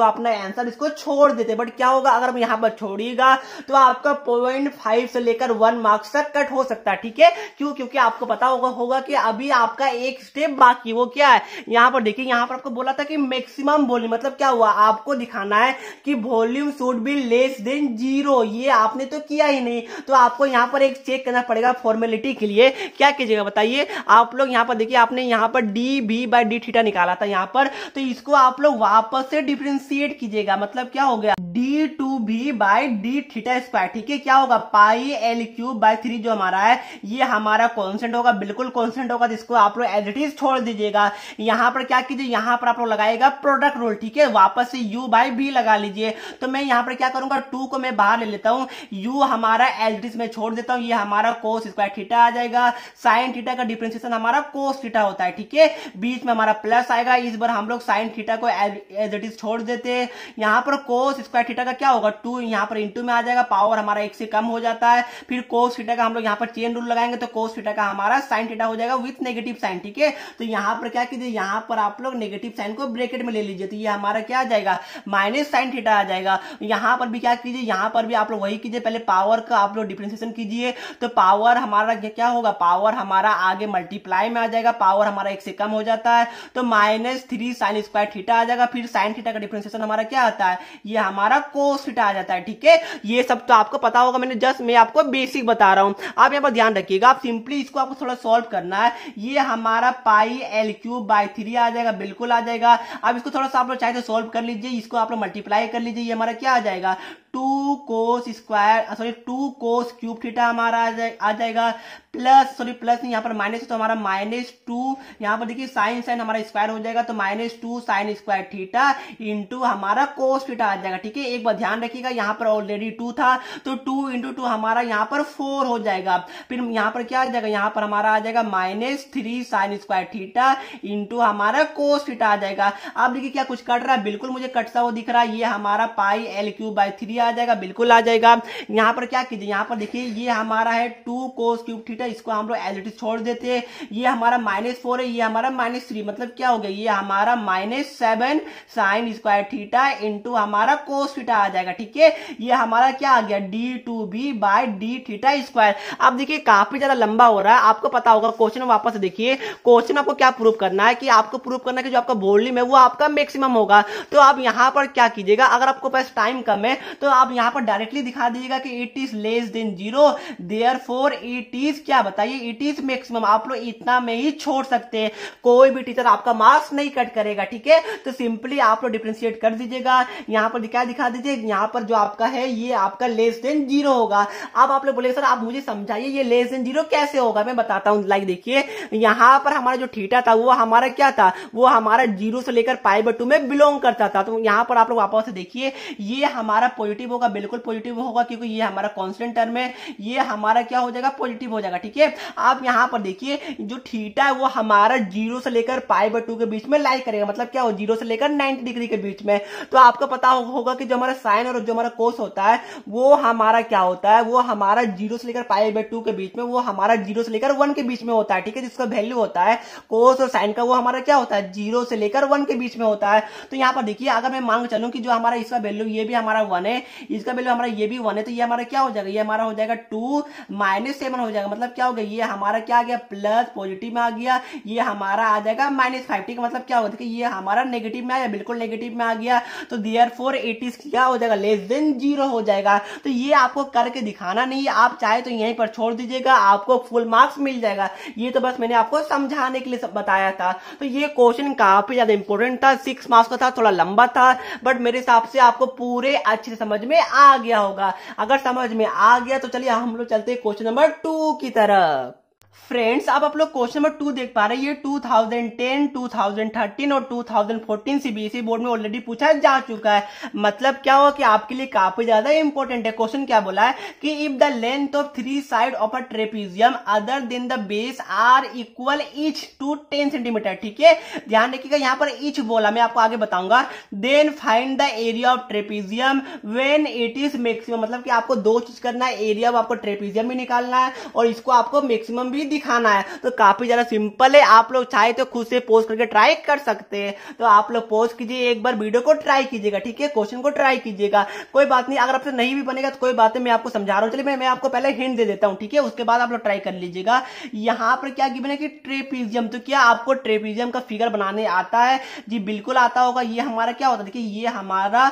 अपना आंसर इसको छोड़ देते, बट क्या होगा अगर हम यहाँ पर छोड़िएगा तो आपका 0.5 से लेकर 1 मार्क्स तक कट हो सकता है। ठीक है, क्यों, क्योंकि आपको पता होगा कि अभी आपका एक स्टेप बाकी, वो क्या है, यहाँ पर देखिए, यहाँ पर आपको बोला था कि मैक्सिमम वॉल्यूम, मतलब क्या हुआ, आपको दिखाना है कि volume should be less than 0। ये आपने तो किया ही नहीं, तो आपको यहाँ पर एक चेक करना पड़ेगा फॉर्मेलिटी के लिए। क्या कीजिएगा बताइए, आप लोग यहाँ पर देखिए, आपने यहाँ पर D B by D theta निकाला था यहाँ पर, तो इसको आप लोग वापस से डिफरेंशिएट कीजिएगा, मतलब क्या हो गया, D two B by D theta square. ठीक है, क्या होगा, पाई एल क्यूब बाय 3 जो हमारा है ये हमारा कांस्टेंट होगा, बिल्कुल कांस्टेंट होगा, जिसको आप लोग एज इट इज छोड़ दीजिएगा। यहाँ पर क्या कीजिए, यहाँ पर आप लोग लगाएगा प्रोडक्ट रूल। ठीक है, वापस से u बाय b लगा लीजिए। तो मैं यहाँ पर क्या करूंगा, 2 को मैं बाहर ले लेता हूँ, u हमारा एज इट इज में छोड़ देता हूँ, ये हमारा कोस स्क्वायर थीटा आ जाएगा। साइन थीटा का डिफरेंशिएशन हमारा कोस थीटा होता है। ठीक है, बीच में हमारा प्लस आएगा, इस बार हम लोग साइन थीटा को एज इट इज छोड़ देते हैं। यहाँ पर कोस स्क्वायर थीटा का क्या होगा, 2 यहाँ पर इंटू में आ जाएगा, पावर हमारा 1 से कम हो जाता है। फिर कोस थीटा का हम लोग यहाँ पर चेन रूल लगाएंगे, तो कोस थीटा का हमारा साइन थीटा हो जाएगा विथ नेगेटिव साइन। ठीक है, तो यहाँ पर क्या कीजिए, यहाँ पर आप लोग नेगेटिव साइन को ब्रैकेट में ले लीजिए, तो ये हमारा क्या आ जाएगा, माइनस साइन थीटा आ जाएगा। यहाँ पर भी क्या कीजिए, यहाँ पर भी आप लोग वही कीजिए, पहले पावर का आप लोग डिफरेंशिएशन कीजिए, तो पावर हमारा क्या होगा, पावर हमारा आगे मल्टीप्लाई में आ जाएगा, पावर हमारा 1 से कम हो जाता है, तो -3 साइन स्क्वायर थीटा आ जाएगा। फिर साइन थीटा का डिफरेंशिएशन हमारा क्या आता है, ये हमारा कोस थीटा आ जाता है। ठीक है, ये सब तो आपको पता होगा, मैं आपको बेसिक बता रहा हूं। आप यहाँ पर ध्यान रखिएगा, आप सिंपली इसको आपको थोड़ा सॉल्व करना है। ये हमारा पाई एल क्यूब बाय 3 आ जाएगा, बिल्कुल आ जाएगा। अब इसको थोड़ा सा आप लोग चाहे तो सॉल्व कर लीजिए, इसको आप लोग मल्टीप्लाई कर लीजिए, ये हमारा क्या आ जाएगा, 2 cos square sorry 2 cos cube theta हमारा आ जाएगा, प्लस यहाँ पर माइनस है तो हमारा -2, यहाँ पर देखिए साइन साइन हमारा स्क्वायर हो जाएगा तो -2 साइन स्क्वायर थीटा इंटू हमारा कोस थीटा आ जाएगा। ठीक है, एक बार ध्यान रखिएगा यहाँ पर ऑलरेडी 2 था तो 2 इंटू 2 हमारा यहाँ पर 4 हो जाएगा। फिर यहाँ पर क्या आ जाएगा, यहाँ पर हमारा आ जाएगा -3 साइन स्क्वायर थीटा इंटू हमारा कोस थीटा आ जाएगा। अब देखिए क्या कुछ कट रहा है, बिल्कुल मुझे कटता हुआ दिख रहा है, ये हमारा पाई L3/3 आ जाएगा, बिल्कुल आ जाएगा। यहाँ पर क्या कीजिए, यहाँ पर देखिए ये हमारा है 2 कोस क्यूब थीटा, इसको हम लोग एज इट इज छोड़ देते हैं। ये हमारा -4 है, ये हमारा -3, मतलब क्या हो गया, ये हमारा -7 साइन स्क्वायर थीटा इंटू हमारा कोस थीटा आ जाएगा। ठीक है, ये हमारा क्या आ गया d2b/d थीटा स्क्वायर। अब देखिए काफी ज्यादा लंबा हो रहा है, आपको पता होगा क्वेश्चन में वापस देखिए, क्वेश्चन आपको क्या प्रूव करना है कि आपको प्रूव करना है कि जो आपका वॉल्यूम है वो आपका मैक्सिमम होगा। तो आप यहाँ पर क्या कीजिएगा, अगर आपको पास टाइम कम है तो आप यहाँ पर डायरेक्टली दिखा दीजिएगा कि it is less than 0, therefore it is क्या बताइए, इट इज मैक्सिमम। आप लोग इतना में ही छोड़ सकते हैं, कोई भी टीचर आपका मार्क्स नहीं कट करेगा। ठीक है, तो सिंपली आप लोग डिफरेंशिएट कर दीजिएगा, यहाँ पर दिखा दीजिए, यहाँ पर जो आपका है ये आपका लेस देन 0 होगा। अब आप लोग बोले सर आप मुझे समझाइए ये लेस देन 0 कैसे होगा, मैं बताता हूँ। लाइक देखिए यहाँ पर हमारा जो थीटा था वो हमारा क्या था, वो हमारा 0 से लेकर π/2 में बिलोंग करता था। तो यहाँ पर आप लोग वापस से देखिए ये हमारा पॉजिटिव होगा, बिल्कुल पॉजिटिव होगा क्योंकि ये हमारा कांस्टेंट टर्म है, ये हमारा क्या हो जाएगा, पॉजिटिव हो जाएगा। ठीक है, आप यहाँ पर देखिए जो थीटा है वो हमारा 0 से लेकर π/2 के बीच में लाई करेगा, मतलब क्या हो 0 से लेकर 90 डिग्री के बीच में। तो आपको पता होगा कि जो हमारा साइन और जो हमारा कोस होता है वो हमारा क्या होता है, वो हमारा 0 से लेकर π/2 के बीच में, वो हमारा 0 से लेकर 1 के बीच में होता है। ठीक है, जिसका वैल्यू होता है कोस और साइन का वो हमारा क्या होता है 0 से लेकर 1 के बीच में होता है। तो यहाँ पर देखिए अगर मैं मान चलूं कि जो हमारा इसका वैल्यू ये भी हमारा 1 है, इसका वैल्यू हमारा ये भी 1 है, तो ये हमारा क्या हो जाएगा, ये हमारा हो जाएगा 2 -7 हो जाएगा। मतलब क्या हो गया, ये हमारा क्या आ गया, प्लस पॉजिटिव में आ गया, ये हमारा आ जाएगा -5। ठीक है, मतलब क्या होता है कि ये हमारा नेगेटिव में आया, बिल्कुल नेगेटिव में आ गया, तो देयरफॉर इट इज क्या हो जाएगा, लेस देन 0 हो जाएगा। तो ये आपको करके दिखाना नहीं है, आप चाहे तो यहीं पर छोड़ दीजिएगा, आपको फुल मार्क्स मिल जाएगा। ये तो बस मैंने आपको समझाने के लिए बताया था। तो ये क्वेश्चन काफी ज्यादा इंपॉर्टेंट था, 6 मार्क्स का था, थोड़ा लंबा था, बट मेरे हिसाब से आपको पूरे अच्छे से समझ में आ गया होगा। अगर समझ में आ गया तो चलिए हम लोग चलते हैं क्वेश्चन नंबर 2 की तरफ। फ्रेंड्स अब आप लोग क्वेश्चन नंबर 2 देख पा रहे हैं, ये 2010, 2013 और 2014 सीबीएसई बोर्ड में ऑलरेडी पूछा जा चुका है। मतलब क्या हुआ कि आपके लिए काफी ज्यादा इंपॉर्टेंट है। क्वेश्चन क्या बोला है कि if the length of 3 side of a trapezium other than the base are equal each to 10 centimetre. ठीक है, ध्यान रखिएगा यहाँ पर ईच बोला, मैं आपको आगे बताऊंगा। Then find the area of trapezium when it is maximum. मतलब कि आपको दो चीज करना है, एरिया ऑफ आपको ट्रेपीजियम भी निकालना है और इसको आपको मैक्सिमम भी दिखाना है। तो काफी ज्यादा सिंपल है, आप लोग चाहे तो खुद से पोस्ट करके ट्राई कर सकते हैं। तो आप लोग पोस्ट कीजिए, एक बार वीडियो को ट्राई कीजिएगा। ठीक है, क्वेश्चन को ट्राई कीजिएगा, कोई बात नहीं, अगर आपसे नहीं भी बनेगा तो कोई बात नहीं, मैं आपको समझा रहा हूं। चलिए मैं आपको पहले हिंट दे देता हूं, ठीक है, उसके बाद आप लोग ट्राई कर लीजिएगा। यहां पर क्या गिवन है कि ट्रेपीजियम, तो क्या आपको ट्रेपीजियम का फिगर बनाने आता है? जी बिल्कुल आता होगा। ये हमारा क्या होता है, देखिए ये हमारा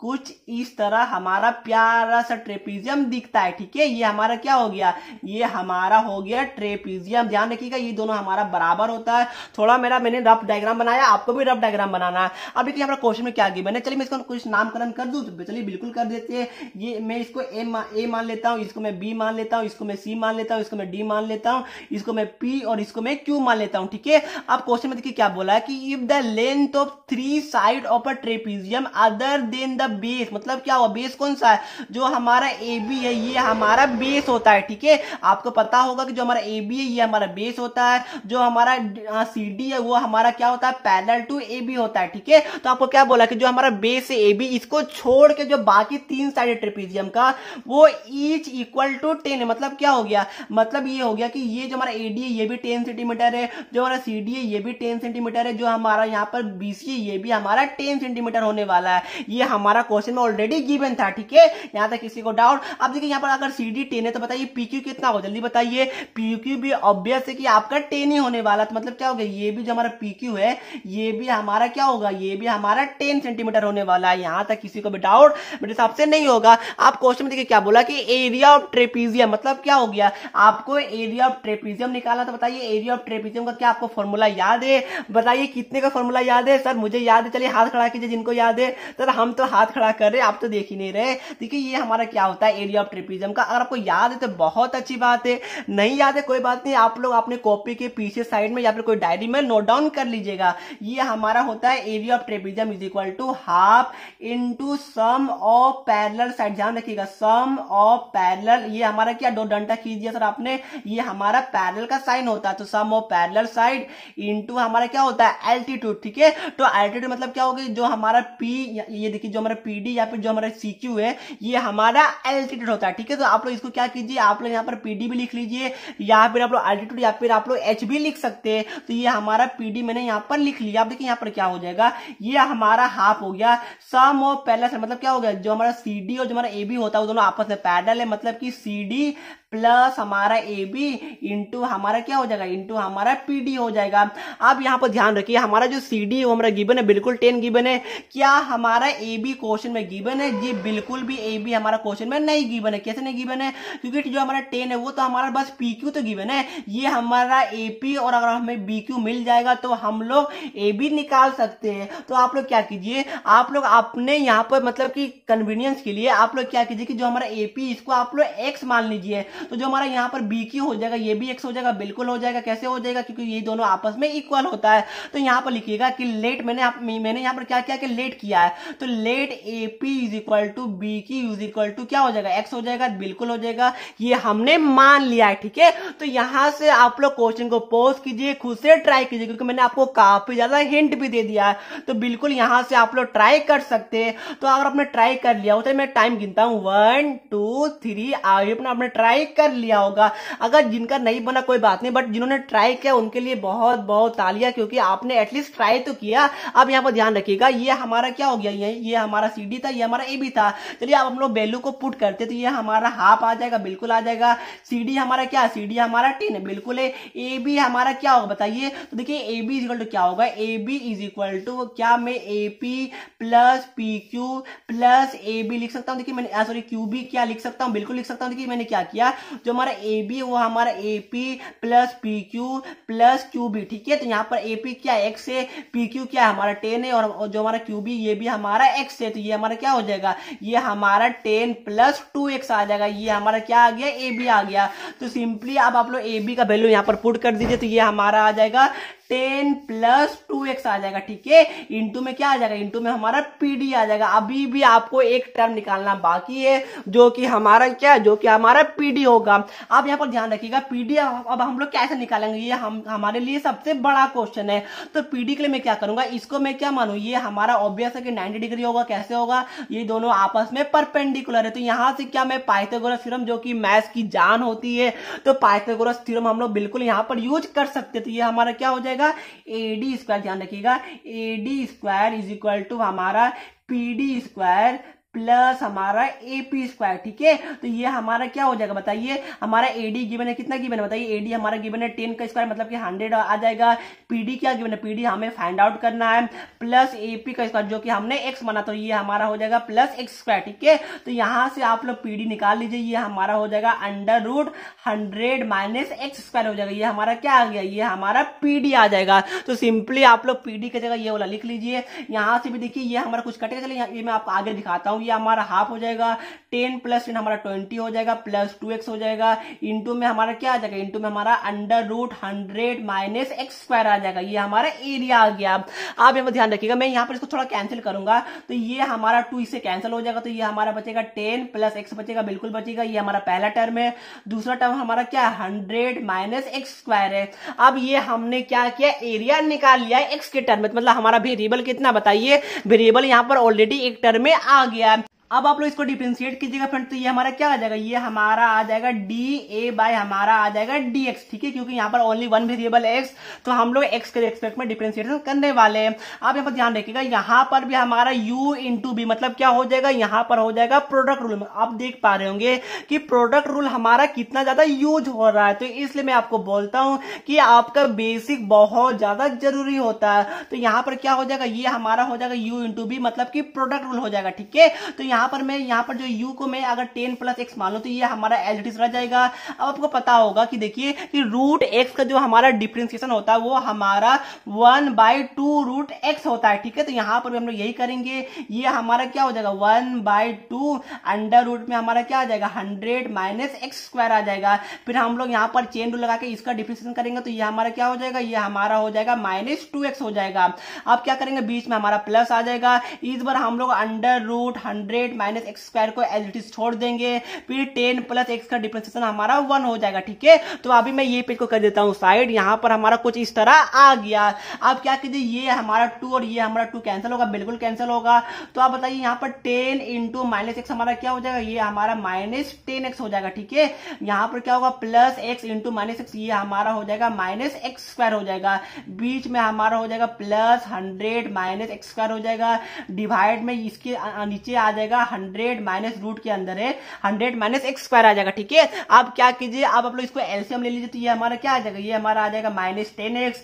कुछ इस तरह हमारा प्यारा सा ट्रेपीजियम दिखता है। ठीक है, ये हमारा क्या हो गया, ये हमारा हो गया ट्रेपीजियम। ध्यान रखिएगा ये दोनों हमारा बराबर होता है। थोड़ा मैंने रफ डायग्राम बनाया, आपको भी रफ डायग्राम बनाना है। अब देखिए हमारा क्वेश्चन में क्या गिवन है, चलिए मैं इसको कुछ नामकरण कर दूं, तो चलिए बिल्कुल कर देते हैं। ये मैं इसको ए मान लेता हूं, इसको मैं बी मान लेता हूं, इसको मैं सी मान लेता हूं, इसको मैं डी मान लेता हूं, इसको मैं पी और इसको मैं क्यू मान लेता हूं। ठीक है, अब क्वेश्चन में देखिए क्या बोला है कि if the length of 3 side of a trapezium other than the base, मतलब क्या हुआ, बेस कौन सा है, जो हमारा ए बी है ये हमारा बेस होता है। ठीक है, आपको पता होगा कि जो हमारा ए बी है ये हमारा बेस होता है, जो हमारा सी डी है वो हमारा क्या होता है, पैरेलल टू ए बी होता है। ठीक है, तो आपको क्या बोला कि जो हमारा बेस है ए बी, इसको छोड़ के जो बाकी 3 साइड ट्रेपीजियम का वो ईच इक्वल टू 10 है। मतलब क्या हो गया, मतलब ये हो गया कि ये जो हमारा ए डी है ये भी 10 सेंटीमीटर है, जो हमारा सी डी है ये भी 10 सेंटीमीटर है, जो हमारा यहाँ पर बी सी है ये भी हमारा 10 सेंटीमीटर होने वाला है। ये हमारा क्वेश्चन में ऑलरेडी गिवन था। ठीक है, यहां तक किसी को डाउट? अब देखिए यहाँ पर अगर सी डी 10 है तो बताइए पी क्यू कितना हो, जल्दी बताइए। पी क्यू भी ऑब्वियस है कि आपका 10 ही होने वाला, तो मतलब क्या हो गया, ये भी जो हमारा पी क्यू है ये भी हमारा क्या होगा, ये भी हमारा 10 सेंटीमीटर होने वाला है। यहां तक किसी को भी डाउट? मेरे हिसाब से नहीं होगा। आप क्वेश्चन में देखिए क्या बोला कि एरिया ऑफ ट्रेपीजियम, मतलब क्या हो गया, आपको एरिया ऑफ ट्रेपीजियम निकालना। तो बताइए एरिया ऑफ ट्रेपीजियम का क्या आपको फॉर्मूला याद है? बताइए कितने का फॉर्मूला याद है? सर मुझे याद है, चलिए हाथ खड़ा कीजिए जिनको याद है। सर हम तो हाथ खड़ा कर रहे, आप तो देख ही नहीं रहे। देखिए ये हमारा क्या होता है, एरिया ऑफ ट्रेपेजियम का। अगर आपको याद है तो बहुत अच्छी बात है, नहीं याद है कोई बात नहीं, आप लोग अपने कॉपी के पीछे साइड में या फिर कोई डायरी में नोट डाउन कर लीजिएगा। ये हमारा होता है area of trapezium is equal to half into sum of parallel side. ध्यान रखिएगा, सम ऑफ पैरेलल, ये हमारा क्या, दो डंडा खींच दिया सर आपने, ये हमारा पैरेलल का साइन होता है, तो सम ऑफ पैरेलल साइड इंटू हमारा क्या होता है, एल्टीट्यूड। ठीक है, तो एल्टीट्यूड मतलब क्या होगी, जो हमारा पी, ये देखिए जो हमारा पीडी या फिर जो हमारा सीक्यू है, ये हमारा एल्टीट्यूड होता है। ठीक है, तो आप लोग इसको क्या कीजिए, आप लोग यहाँ पर पीडी भी लिख लीजिए, या फिर आप लोग एल्टीट्यूड या फिर आप लोग एच भी लिख सकते हैं। तो ये हमारा पीडी मैंने यहाँ पर लिख लिया। आप देखिए यहाँ पर क्या हो जाएगा, ये हमारा हाफ हो गया, सम ऑफ पैरेलल मतलब क्या हो गया, जो हमारा सीडी और जो हमारा एबी होता है वो दोनों आपस में पैरेलल है, मतलब कि सीडी प्लस हमारा ए बी इंटू हमारा क्या हो जाएगा, इंटू हमारा पी डी हो जाएगा। अब यहाँ पर ध्यान रखिए, हमारा जो सी डी वो हमारा गिवन है, बिल्कुल 10 गिवन है। क्या हमारा ए बी क्वेश्चन में गिवन है? जी बिल्कुल भी ए बी हमारा क्वेश्चन में नहीं गिवन है। कैसे नहीं गिवन है? क्योंकि जो हमारा 10 है वो तो हमारा बस पी क्यू तो गिवन है, ये हमारा ए पी, और अगर हमें बी क्यू मिल जाएगा तो हम लोग ए बी निकाल सकते हैं। तो आप लोग क्या कीजिए, आप लोग अपने यहाँ पर मतलब कि कन्वीनियंस के लिए आप लोग क्या कीजिए कि जो हमारा ए पी इसको आप लोग एक्स मान लीजिए, तो जो हमारा यहाँ पर बी क्यू हो जाएगा ये भी एक्स हो जाएगा, बिल्कुल हो जाएगा। कैसे हो जाएगा? क्योंकि ये दोनों आपस में इक्वल होता है। तो यहाँ पर लिखिएगा कि लेट, मैंने यहाँ पर क्या किया कि लेट किया है, तो let A P is equal to B Q is equal to क्या हो जाएगा, एक्स हो जाएगा, बिल्कुल हो जाएगा। ये हमने मान लिया है। ठीक है, तो यहां से आप लोग क्वेश्चन को पॉज कीजिए, खुद से ट्राई कीजिए, क्योंकि मैंने आपको काफी ज्यादा हिंट भी दे दिया है, तो बिल्कुल यहां से आप लोग ट्राई कर सकते हैं। तो अगर आपने ट्राई कर लिया हो तो मैं टाइम गिनता हूं 1 2 3, आपने ट्राई कर लिया होगा। अगर जिनका नहीं बना कोई बात नहीं, बट जिन्होंने ट्राई किया उनके लिए बहुत बहुत तालियां, क्योंकि आपने एटलीस्ट ट्राई तो किया। अब यहाँ पर ध्यान रखिएगा, ये हमारा क्या हो गया, ये हमारा सी डी था, ये हमारा ए बी था। चलिए अब हम लोग वैल्यू को पुट करते, तो ये हमारा हाफ आ जाएगा, बिल्कुल आ जाएगा। सी डी हमारा क्या, सी डी हमारा 10 है, बिल्कुल है। ए बी हमारा क्या होगा बताइए, तो देखिए A B is equal to क्या होगा, A B is equal to क्या, मैं A P plus P Q plus A B लिख सकता हूँ। देखिए मैंने सॉरी क्यू बी क्या लिख सकता हूँ, बिल्कुल लिख सकता हूँ। देखिए मैंने क्या किया, जो हमारा ए बी वो हमारा A P plus P Q plus Q B. ठीक है, तो यहाँ पर ए पी क्या एक्स है, पी क्यू क्या हमारा 10 है, और जो हमारा क्यू बी ये भी हमारा एक्स है, तो ये हमारा क्या हो जाएगा, ये हमारा 10 प्लस 2x आ जाएगा। ये हमारा क्या आ गया, ए बी आ गया। तो सिंपली अब आप लोग ए बी का वैल्यू यहाँ पर पुट कर दीजिए, तो ये हमारा आ जाएगा 10 प्लस 2x आ जाएगा। ठीक है, इंटू में क्या आ जाएगा, इंटू में हमारा पीडी आ जाएगा। अभी भी आपको एक टर्म निकालना बाकी है, जो कि हमारा क्या, जो कि हमारा पीडी होगा। आप यहाँ पर ध्यान रखिएगा, पीडी अब हम लोग कैसे निकालेंगे, ये हमारे लिए सबसे बड़ा क्वेश्चन है। तो पीडी के लिए मैं क्या करूंगा, इसको मैं क्या मानू, ये हमारा ऑब्वियस है कि 90 डिग्री होगा। कैसे होगा, ये दोनों आपस में परपेंडिकुलर है। तो यहां से क्या, मैं पाइथागोरस थ्योरम, जो कि मैथ्स की जान होती है, तो पाइथागोरस थ्योरम हम लोग बिल्कुल यहां पर यूज कर सकते हैं। तो ये हमारा क्या हो जाएगा, एडी स्क्वायर, ध्यान रखिएगा, AD square is equal to हमारा पीडी स्क्वायर प्लस हमारा एपी स्क्वायर। ठीक है, तो ये हमारा क्या हो जाएगा बताइए, हमारा एडी गिवन है, कितना गिवन है बताइए, एडी हमारा गिवन है 10 का स्क्वायर मतलब कि 100 आ जाएगा। पीडी क्या गिवन है, पीडी हमें फाइंड आउट करना है, प्लस एपी का स्क्वायर जो कि हमने एक्स माना, तो ये हमारा हो जाएगा प्लस एक्स स्क्वायर। ठीक है, तो यहां से आप लोग पीडी निकाल लीजिए, ये हमारा हो जाएगा under root 100 minus X square हो जाएगा। ये हमारा क्या आ गया, ये हमारा पीडी आ जाएगा। तो सिंपली आप लोग पीडी की जगह ये वाला लिख लीजिए। यहां से भी देखिए ये हमारा कुछ कटेगा, चलिए ये मैं आपको आगे दिखाता हूं। ये हमारा हाफ हो जाएगा, 10 प्लस 10 हमारा 20 हो जाएगा, प्लस 2x हो जाएगा, इंटू में हमारा क्या आ जाएगा, इंटू में हमारा under root 100 minus X square आ जाएगा। ये हमारा एरिया आ गया। आप यहाँ पर ध्यान रखिएगा, मैं यहाँ पर इसको थोड़ा कैंसिल करूंगा, तो ये हमारा 2 इससे कैंसिल हो जाएगा, तो ये हमारा बचेगा 10 प्लस एक्स बचेगा, बिल्कुल बचेगा। ये हमारा पहला टर्म है। दूसरा टर्म हमारा क्या, 100 माइनस एक्स स्क्वायर है। अब ये हमने क्या किया, एरिया निकाल लिया है एक्स के टर्म में, मतलब हमारा वेरिएबल कितना बताइए, वेरिएबल यहाँ पर ऑलरेडी एक टर्म में आ गया। अब आप लोग इसको डिफरेंशिएट कीजिएगा फ्रेंड, तो ये हमारा क्या आ जाएगा, ये हमारा आ जाएगा डी ए बाय हमारा आ जाएगा डी एक्स। ठीक है, क्योंकि यहाँ पर ओनली वन वेरिएबल एक्स, तो हम लोग एक्स के रेस्पेक्ट में डिफरेंशिएशन करने वाले हैं। आप यहाँ पर ध्यान रखिएगा, यहाँ पर भी हमारा u इंटू बी मतलब क्या हो जाएगा, यहाँ पर हो जाएगा प्रोडक्ट रूल। आप देख पा रहे होंगे कि प्रोडक्ट रूल हमारा कितना ज्यादा यूज हो रहा है, तो इसलिए मैं आपको बोलता हूं कि आपका बेसिक बहुत ज्यादा जरूरी होता है। तो यहाँ पर क्या हो जाएगा, ये हमारा हो जाएगा u इंटू बी मतलब कि प्रोडक्ट रूल हो जाएगा। ठीक है, तो यहाँ यहाँ पर मैं यहाँ पर जो u को मैं अगर 10 + x मान लो तो ये हमारा एज इट इज रह जाएगा। अब आपको पता होगा कि देखिए कि √x का जो हमारा डिफरेंशिएशन होता है वो हमारा 1/2 √x होता है, ठीक है। तो यहाँ पर भी हम लोग यही करेंगे, ये हमारा क्या हो जाएगा 1/2 अंडर रूट में हमारा क्या आ जाएगा 100 - x² आ जाएगा। फिर हम लोग यहाँ पर चेन रूल लगा के इसका डिफरेंशिएशन करेंगे तो ये हमारा क्या हो जाएगा, ये हमारा हो जाएगा -2x हो जाएगा। अब क्या करेंगे, बीच में हमारा प्लस आ जाएगा। इस बार हम लोग अंडर रूट 100 - x² को एज इट इज छोड़ देंगे, फिर 10 + x का डिफरेंशिएशन हमारा 1 हो जाएगा, ठीक है। तो अभी मैं ये पेज को कर देता हूँ साइड। यहाँ पर हमारा कुछ इस तरह आ गया। अब क्या कीजिए, ये हमारा 2 और ये हमारा 2 कैंसिल होगा, बिल्कुल कैंसिल होगा। तो आप बताइए यहाँ पर 10 × -x हमारा क्या हो जाएगा, ये हमारा -10x हो जाएगा, ठीक है। यहाँ पर क्या होगा +x × -x, ये हमारा हो जाएगा -x² हो जाएगा। बीच में हमारा हो जाएगा +100 - x² हो जाएगा। डिवाइड में इसके नीचे आ जाएगा 100 - रूट के अंदर है 100 - x² आ जाएगा, ठीक है। अब क्या कीजिए, अब आप लोग इसको एलसीएम ले लीजिए तो ये हमारा क्या आ जाएगा, ये हमारा आ जाएगा -10x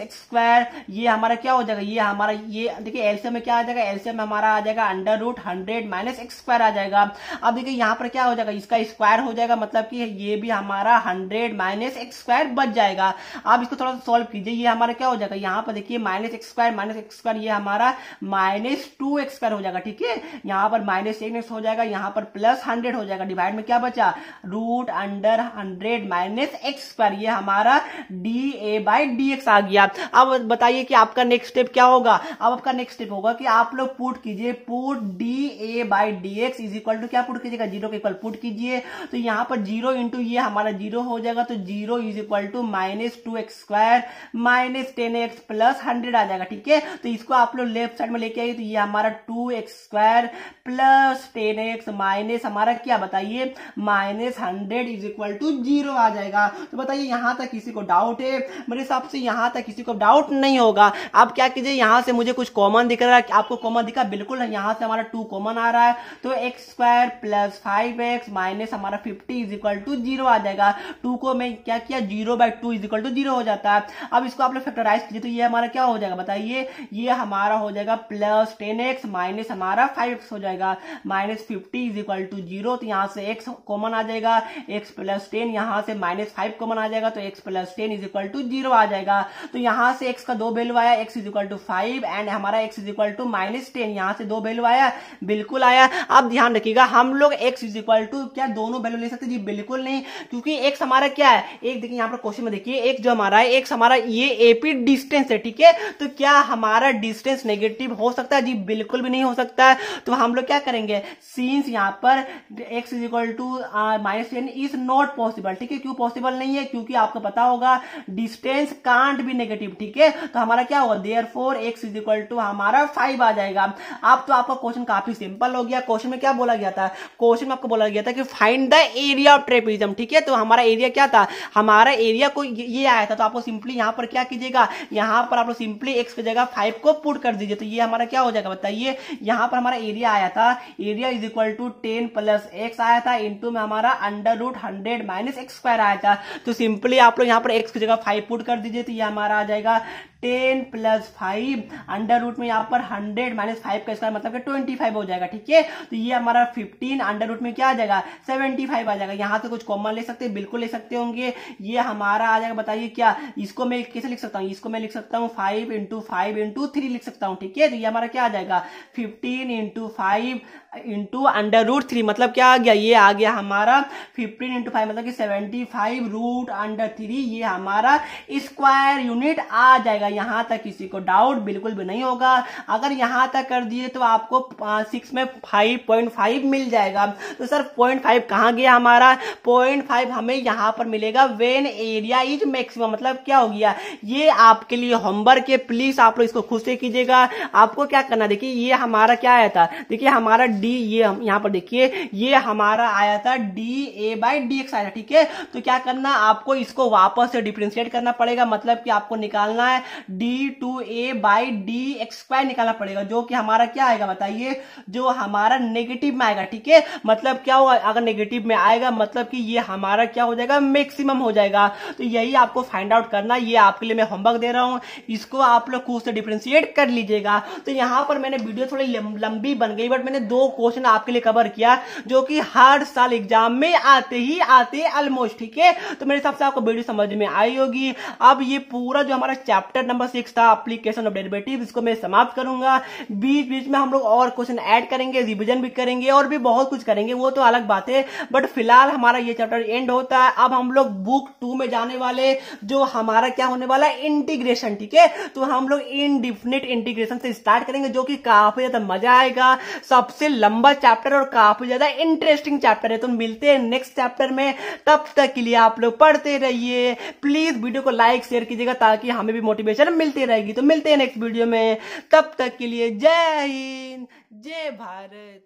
- x²। ये हमारा क्या हो जाएगा, ये हमारा ये देखिए एलसीएम में क्या आ जाएगा, एलसीएम में हमारा आ जाएगा अंडर रूट 100 - x² आ जाएगा। अब देखिए यहाँ पर क्या हो जाएगा, इसका स्क्वायर हो जाएगा, मतलब कि ये भी हमारा 100 - x² बच जाएगा। आप इसको थोड़ा सा सॉल्व कीजिए, ये हमारा क्या हो जाएगा, यहाँ पर देखिए -x² - x², ये हमारा -2x² हो जाएगा, ठीक है। यहाँ पर -10x हो जाएगा, यहाँ पर +100 हो जाएगा। डिवाइड में क्या बचा, रूट अंडर 100 - x², ये हमारा dA/dx आ गया। अब बताइए कि आपका नेक्स्ट स्टेप क्या होगा। अब आपका नेक्स्ट स्टेप होगा कि आप लोग पुट कीजिए, put dA/dx is equal to क्या पुट कीजिएगा, 0 के इक्वल पुट कीजिए। तो यहाँ पर 0 × ये हमारा 0 हो जाएगा, तो 0 is equal to -2x² -10x + 100 आ जाएगा, ठीक है। तो इसको आप लोग लेफ्ट साइड में लेके आइए, तो ये हमारा 2x² + 10x माइनस हमारा क्या बताइए -100 इज इक्वल टू 0 आ जाएगा। तो बताइए यहाँ तक किसी को डाउट है? मेरे हिसाब से यहाँ तक किसी को डाउट नहीं होगा। आप क्या कीजिए, यहाँ से मुझे कुछ कॉमन दिख रहा है, आपको कॉमन दिखा, बिल्कुल यहाँ से हमारा 2 कॉमन आ रहा है, तो x² + 5x माइनस हमारा 50 इज इक्वल टू 0 आ जाएगा। 2 को मैं क्या किया, 0/2 इज इक्वल टू 0 हो जाता है। अब इसको आप लोग फैक्टराइज कीजिए, तो ये हमारा क्या हो जाएगा बताइए, ये हमारा हो जाएगा +10x माइनस हमारा 5x हो जाएगा, -50 इज इक्वल टू 0। तो यहाँ से x कॉमन आ जाएगा, x + 10, यहाँ से -5 कॉमन आ जाएगा, तो x + 10 इज इक्वल टू 0 आ जाएगा। तो यहाँ से x का 2 वैल्यू आया, x is equal to 5 and हमारा x इज इक्वल टू -10, यहाँ से 2 वैल्यू आया, बिल्कुल आया। अब ध्यान रखिएगा, हम लोग x इज इक्वल टू क्या दोनों वैल्यू ले सकते जी, बिल्कुल नहीं, क्योंकि x हमारा क्या है, एक देखिए यहाँ पर क्वेश्चन में देखिए x जो हमारा है, x हमारा ये AP डिस्टेंस है, ठीक है। तो क्या हमारा डिस्टेंस नेगेटिव हो सकता है जी, बिल्कुल भी नहीं हो सकता है। तो हम लोग क्या करेंगे, सीन्स यहाँ पर x is equal to -10 is not possible, ठीक है। क्यों पॉसिबल नहीं है, क्योंकि आपको पता होगा डिस्टेंस कांट भी नेगेटिव, ठीक है। तो हमारा क्या होगा, therefore x is equal to हमारा 5 आ जाएगा। अब तो आपका क्वेश्चन काफी सिंपल हो गया। क्वेश्चन में क्या बोला गया था, क्वेश्चन में आपको बोला गया था कि find the area of trapezium, ठीक है। तो हमारा एरिया क्या था, हमारा एरिया को ये आया था। तो आपको सिंपली यहाँ पर क्या कीजिएगा, यहाँ पर आप लोग सिंपली x की जगह 5 को पुट कर दीजिए, तो ये हमारा क्या हो जाएगा बताइए, यहाँ पर हमारा एरिया आया था, area is equal to 10 + x आया था, इंटू में हमारा अंडर रूट 100 - x² आया था। तो सिंपली आप लोग यहाँ पर x की जगह 5 पुट कर दीजिए, तो ये हमारा आ जाएगा 10 + 5 अंडर रूट में यहाँ पर 100 - 5 का स्क्वायर मतलब कि 25 हो जाएगा, ठीक है। तो ये हमारा 15 अंडर रूट में क्या आ जाएगा 75 आ जाएगा। यहाँ से कुछ कॉमन ले सकते हैं, बिल्कुल ले सकते होंगे। ये हमारा आ जाएगा बताइए क्या, इसको मैं कैसे लिख सकता हूँ, इसको मैं लिख सकता हूँ 5 × 5 × 3 लिख सकता हूँ, ठीक है। तो ये हमारा क्या आ जाएगा 15 × 5 × अंडर रूट 3 मतलब क्या आ गया, ये आ गया हमारा 15 × 5 मतलब कि 75 रूट अंडर 3, ये हमारा स्क्वायर यूनिट आ जाएगा। यहाँ तक किसी को डाउट बिल्कुल भी नहीं होगा। अगर यहाँ तक कर दिए तो आपको 6 में 5.5 मिल जाएगा। तो सर 0.5 कहाँ गया हमारा, 0.5 हमें यहाँ पर मिलेगा व्हेन एरिया इज मैक्सिमम, मतलब क्या हो गया, ये आपके लिए होमवर्क है, प्लीज आप लोग इसको खुद से कीजिएगा। आपको क्या करना, देखिए ये हमारा क्या आया था, देखिए हमारा डी, ये यहाँ पर देखिए ये हमारा आया था dA/dx आया था, ठीक है। तो क्या करना, आपको इसको वापस से डिफरेंशिएट करना पड़ेगा, मतलब कि आपको निकालना है d2A/dx² निकालना पड़ेगा, जो कि हमारा क्या आएगा बताइए, जो हमारा नेगेटिव में आएगा, ठीक है। मतलब क्या होगा, अगर नेगेटिव में आएगा मतलब कि ये हमारा क्या हो जाएगा, मैक्सिमम हो जाएगा। तो यही आपको फाइंड आउट करना, ये आपके लिए मैं होमवर्क दे रहा हूं, इसको आप लोग खुद से डिफरेंशिएट कर लीजिएगा। तो यहाँ पर मैंने वीडियो थोड़ी लंबी बन गई, बट मैंने 2 क्वेश्चन आपके लिए कवर किया जो कि हर साल एग्जाम में आते ऑलमोस्ट। ठीक है, तो मेरे हिसाब से आपको वीडियो समझ में आई होगी। अब ये पूरा जो हमारा चैप्टर नंबर 6 था एप्लीकेशन ऑफ डेरिवेटिव, इसको मैं समाप्त करूंगा। बीच बीच में हम लोग और क्वेश्चन ऐड करेंगे, रिवीजन भी करेंगे और भी बहुत कुछ करेंगे, वो तो अलग बात है। बट फिलहाल हमारा ये चैप्टर एंड होता है। अब हम लोग बुक 2 में जाने वाले, जो हमारा क्या होने वाला है, इंटीग्रेशन। ठीक है, तो हम लोग इनडिफिनिट इंटीग्रेशन से स्टार्ट करेंगे, जो कि काफी ज्यादा मजा आएगा। सबसे लंबा चैप्टर और काफी ज्यादा इंटरेस्टिंग चैप्टर है। तो मिलते हैं नेक्स्ट चैप्टर में, तब तक के लिए आप लोग पढ़ते रहिए। प्लीज वीडियो को लाइक शेयर कीजिएगा ताकि हमें भी मोटिवेशन मिलती रहेगी। तो मिलते हैं नेक्स्ट वीडियो में, तब तक के लिए जय हिंद, जय भारत।